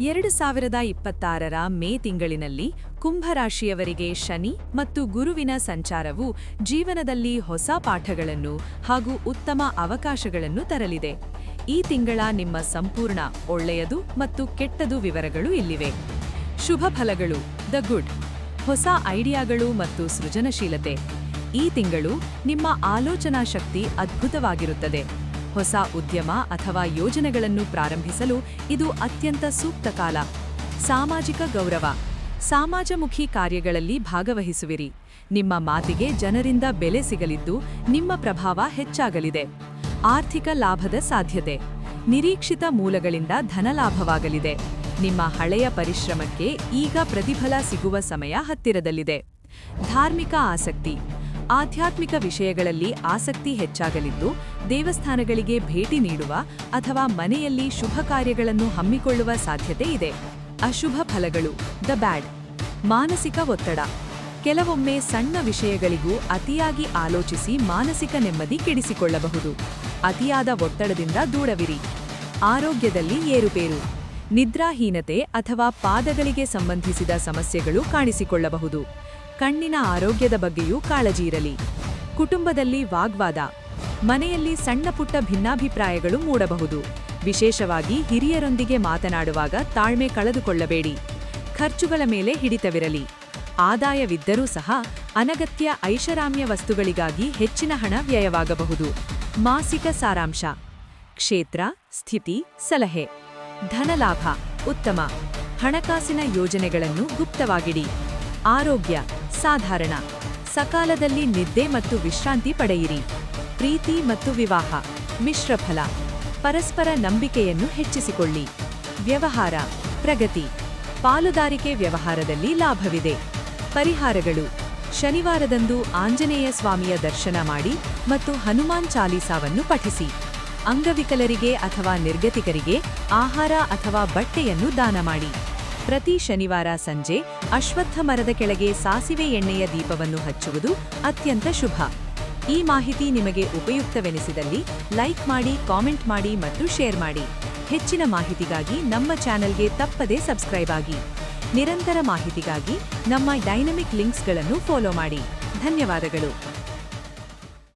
2026ರ ಮೇ ತಿಂಗಳಿನಲ್ಲಿ ಕುಂಭರಾಶಿಯವರಿಗೆ ಶನಿ ಮತ್ತು ಗುರುವಿನ ಸಂಚಾರವು ಜೀವನದಲ್ಲಿ ಹೊಸ ಪಾಠಗಳನ್ನು ಹಾಗೂ ಉತ್ತಮ ಅವಕಾಶಗಳನ್ನು ತರಲಿದೆ. ಈ ತಿಂಗಳ ನಿಮ್ಮ ಸಂಪೂರ್ಣ ಒಳ್ಳೆಯದು ಮತ್ತು ಕೆಟ್ಟದು ವಿವರಗಳು ಇಲ್ಲಿವೆ. ಶುಭ ಫಲಗಳು: ದ ಗುಡ್, ಹೊಸ ಐಡಿಯಾಗಳು ಮತ್ತು ಸೃಜನಶೀಲತೆ. ಈ ತಿಂಗಳು ನಿಮ್ಮ ಆಲೋಚನಾ ಶಕ್ತಿ ಅದ್ಭುತವಾಗಿರುತ್ತದೆ. ಹೊಸ ಉದ್ಯಮ ಅಥವಾ ಯೋಜನೆಗಳನ್ನು ಪ್ರಾರಂಭಿಸಲು ಇದು ಅತ್ಯಂತ ಸೂಕ್ತ ಕಾಲ. ಸಾಮಾಜಿಕ ಗೌರವ: ಸಮಾಜಮುಖಿ ಕಾರ್ಯಗಳಲ್ಲಿ ಭಾಗವಹಿಸುವಿರಿ. ನಿಮ್ಮ ಮಾತಿಗೆ ಜನರಿಂದ ಬೆಲೆ ಸಿಗಲಿದ್ದು ನಿಮ್ಮ ಪ್ರಭಾವ ಹೆಚ್ಚಾಗಲಿದೆ. ಆರ್ಥಿಕ ಲಾಭದ ಸಾಧ್ಯತೆ: ನಿರೀಕ್ಷಿತ ಮೂಲಗಳಿಂದ ಧನಲಾಭವಾಗಲಿದೆ. ನಿಮ್ಮ ಹಳೆಯ ಪರಿಶ್ರಮಕ್ಕೆ ಈಗ ಪ್ರತಿಫಲ ಸಿಗುವ ಸಮಯ ಹತ್ತಿರದಲ್ಲಿದೆ. ಧಾರ್ಮಿಕ ಆಸಕ್ತಿ: ಆಧ್ಯಾತ್ಮಿಕ ವಿಷಯಗಳಲ್ಲಿ ಆಸಕ್ತಿ ಹೆಚ್ಚಾಗಲಿದ್ದು ದೇವಸ್ಥಾನಗಳಿಗೆ ಭೇಟಿ ನೀಡುವ ಅಥವಾ ಮನೆಯಲ್ಲಿ ಶುಭ ಕಾರ್ಯಗಳನ್ನು ಹಮ್ಮಿಕೊಳ್ಳುವ ಸಾಧ್ಯತೆ ಇದೆ. ಅಶುಭ ಫಲಗಳು: ದ ಬ್ಯಾಡ್, ಮಾನಸಿಕ ಒತ್ತಡ. ಕೆಲವೊಮ್ಮೆ ಸಣ್ಣ ವಿಷಯಗಳಿಗೂ ಅತಿಯಾಗಿ ಆಲೋಚಿಸಿ ಮಾನಸಿಕ ನೆಮ್ಮದಿ ಕೆಡಿಸಿಕೊಳ್ಳಬಹುದು. ಅತಿಯಾದ ಒತ್ತಡದಿಂದ ದೂರವಿರಿ. ಆರೋಗ್ಯದಲ್ಲಿ ಏರುಪೇರು: ನಿದ್ರಾಹೀನತೆ ಅಥವಾ ಪಾದಗಳಿಗೆ ಸಂಬಂಧಿಸಿದ ಸಮಸ್ಯೆಗಳು ಕಾಣಿಸಿಕೊಳ್ಳಬಹುದು. ಕಣ್ಣಿನ ಆರೋಗ್ಯದ ಬಗ್ಗೆಯೂ ಕಾಳಜಿ ಇರಲಿ. ಕುಟುಂಬದಲ್ಲಿ ವಾಗ್ವಾದ: ಮನೆಯಲ್ಲಿ ಸಣ್ಣಪುಟ್ಟ ಭಿನ್ನಾಭಿಪ್ರಾಯಗಳು ಮೂಡಬಹುದು. ವಿಶೇಷವಾಗಿ ಹಿರಿಯರೊಂದಿಗೆ ಮಾತನಾಡುವಾಗ ತಾಳ್ಮೆ ಕಳೆದುಕೊಳ್ಳಬೇಡಿ. ಖರ್ಚುಗಳ ಮೇಲೆ ಹಿಡಿತವಿರಲಿ. ಆದಾಯವಿದ್ದರೂ ಸಹ ಅನಗತ್ಯ ಐಷಾರಾಮ್ಯ ವಸ್ತುಗಳಿಗಾಗಿ ಹೆಚ್ಚಿನ ಹಣ ವ್ಯಯವಾಗಬಹುದು. ಮಾಸಿಕ ಸಾರಾಂಶ: ಕ್ಷೇತ್ರ, ಸ್ಥಿತಿ, ಸಲಹೆ. ಧನಲಾಭ ಉತ್ತಮ. ಹಣಕಾಸಿನ ಯೋಜನೆಗಳನ್ನು ಗುಪ್ತವಾಗಿಡಿ. ಆರೋಗ್ಯ ಸಾಧಾರಣ. ಸಕಾಲದಲ್ಲಿ ನಿದ್ದೆ ಮತ್ತು ವಿಶ್ರಾಂತಿ ಪಡೆಯಿರಿ. ಪ್ರೀತಿ ಮತ್ತು ವಿವಾಹ ಮಿಶ್ರಫಲ. ಪರಸ್ಪರ ನಂಬಿಕೆಯನ್ನು ಹೆಚ್ಚಿಸಿಕೊಳ್ಳಿ. ವ್ಯವಹಾರ ಪ್ರಗತಿ. ಪಾಲುದಾರಿಕೆ ವ್ಯವಹಾರದಲ್ಲಿ ಲಾಭವಿದೆ. ಪರಿಹಾರಗಳು: ಶನಿವಾರದಂದು ಆಂಜನೇಯ ಸ್ವಾಮಿಯ ದರ್ಶನ ಮಾಡಿ ಮತ್ತು ಹನುಮಾನ್ ಚಾಲೀಸಾವನ್ನು ಪಠಿಸಿ. ಅಂಗವಿಕಲರಿಗೆ ಅಥವಾ ನಿರ್ಗತಿಕರಿಗೆ ಆಹಾರ ಅಥವಾ ಬಟ್ಟೆಯನ್ನು ದಾನ ಮಾಡಿ. ಪ್ರತಿ ಶನಿವಾರ ಸಂಜೆ ಅಶ್ವತ್ಥ ಮರದ ಕೆಳಗೆ ಸಾಸಿವೆ ಎಣ್ಣೆಯ ದೀಪವನ್ನು ಹಚ್ಚುವುದು ಅತ್ಯಂತ ಶುಭ. ಈ ಮಾಹಿತಿ ನಿಮಗೆ ಉಪಯುಕ್ತವೆನಿಸಿದಲ್ಲಿ ಲೈಕ್ ಮಾಡಿ, ಕಾಮೆಂಟ್ ಮಾಡಿ ಮತ್ತು ಶೇರ್ ಮಾಡಿ. ಹೆಚ್ಚಿನ ಮಾಹಿತಿಗಾಗಿ ನಮ್ಮ ಚಾನೆಲ್ಗೆ ತಪ್ಪದೇ ಸಬ್ಸ್ಕ್ರೈಬ್ ಆಗಿ. ನಿರಂತರ ಮಾಹಿತಿಗಾಗಿ ನಮ್ಮ ಡೈನಮಿಕ್ ಲಿಂಕ್ಸ್ಗಳನ್ನು ಫಾಲೋ ಮಾಡಿ. ಧನ್ಯವಾದಗಳು.